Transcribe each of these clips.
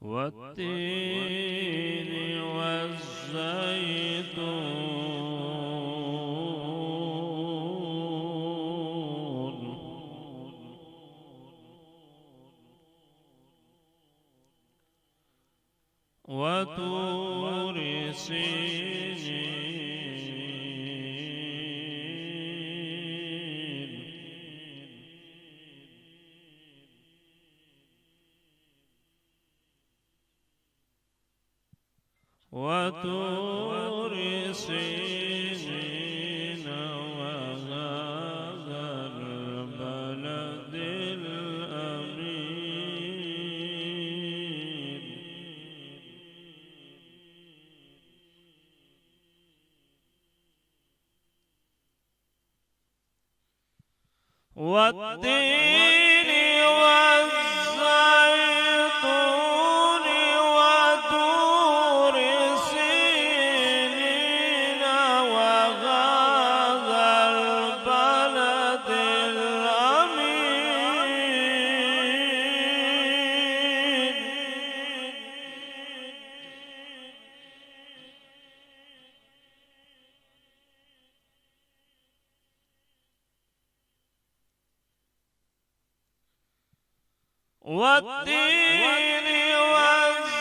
والتين والزيتون وطور سينين وطور سينين وهذا البلد الأمين والتين والزيتون وطور سينين وهذا البلد الأمين والتين والزيتون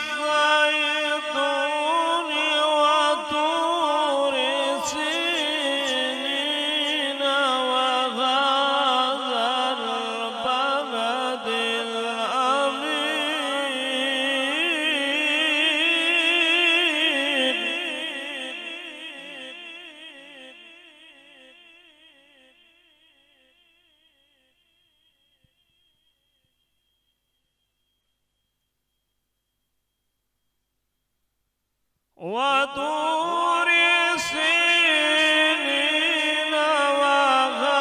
وطور سينين وهذا البلد الأمين وطور سينين وهذا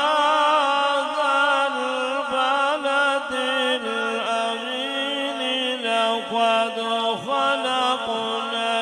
البلد الأمين لقد خلقنا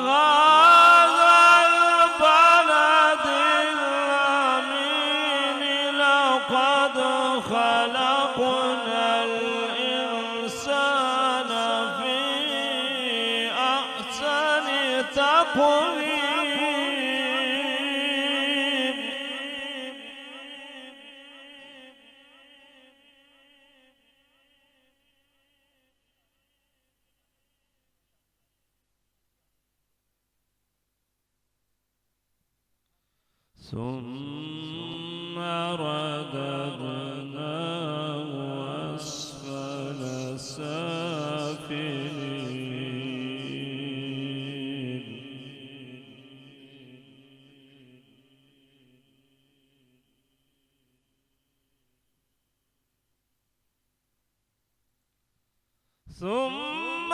وهذا البلد الأمين لقد خلقنا الإنسان في أحسن تقويم ثم رددناه أسفل سافلين ثم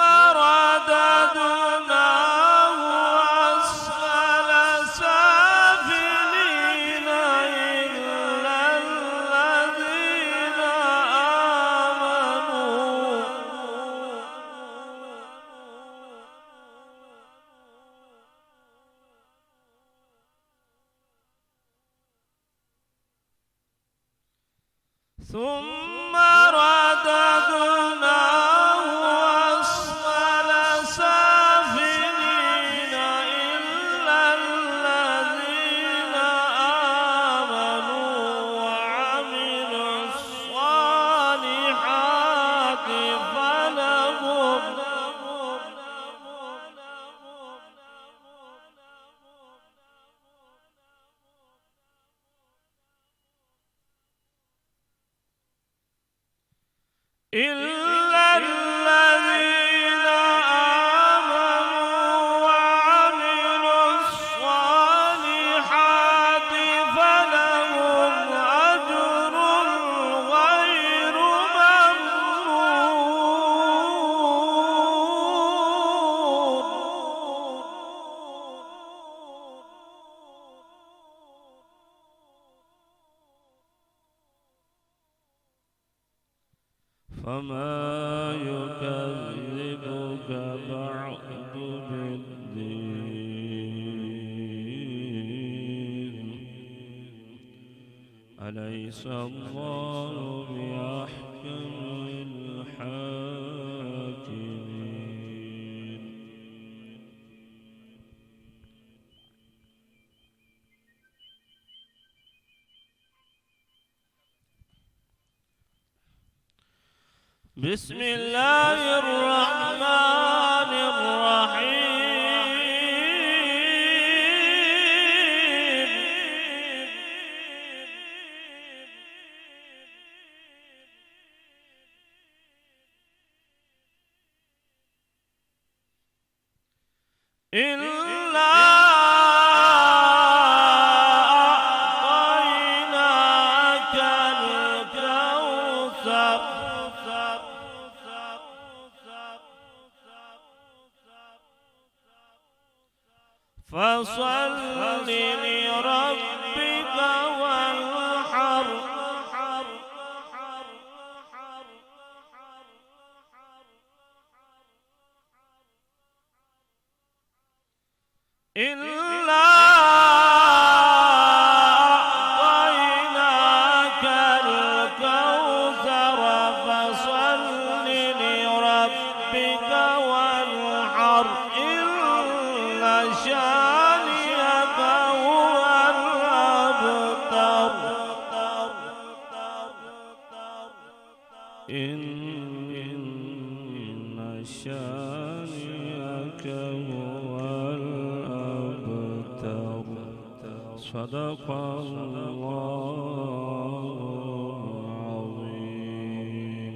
رددناه أسفل سافلين إلا الذين آمنوا ثم رددناه أسفل سافلين إلا الذين آمنوا وعملوا الصالحات إلا الذين آمنوا وعملوا الصالحات فلهم أجر غير ممنون فما يكذبك بعد بالدين أليس الله بأحكم الحاكمين بسم الله الرحمن الرحيم إنا أعطيناك الكوثر فصل لربك وانحر إنا أعطيناك الكوثر فصل لربك وانحر إن شانئك هو الأبتر إن شانئك هو الأبتر صدق الله العظيم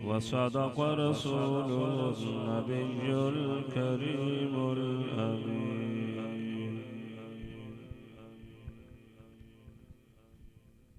وصدق رسوله النبي الكريم الأمين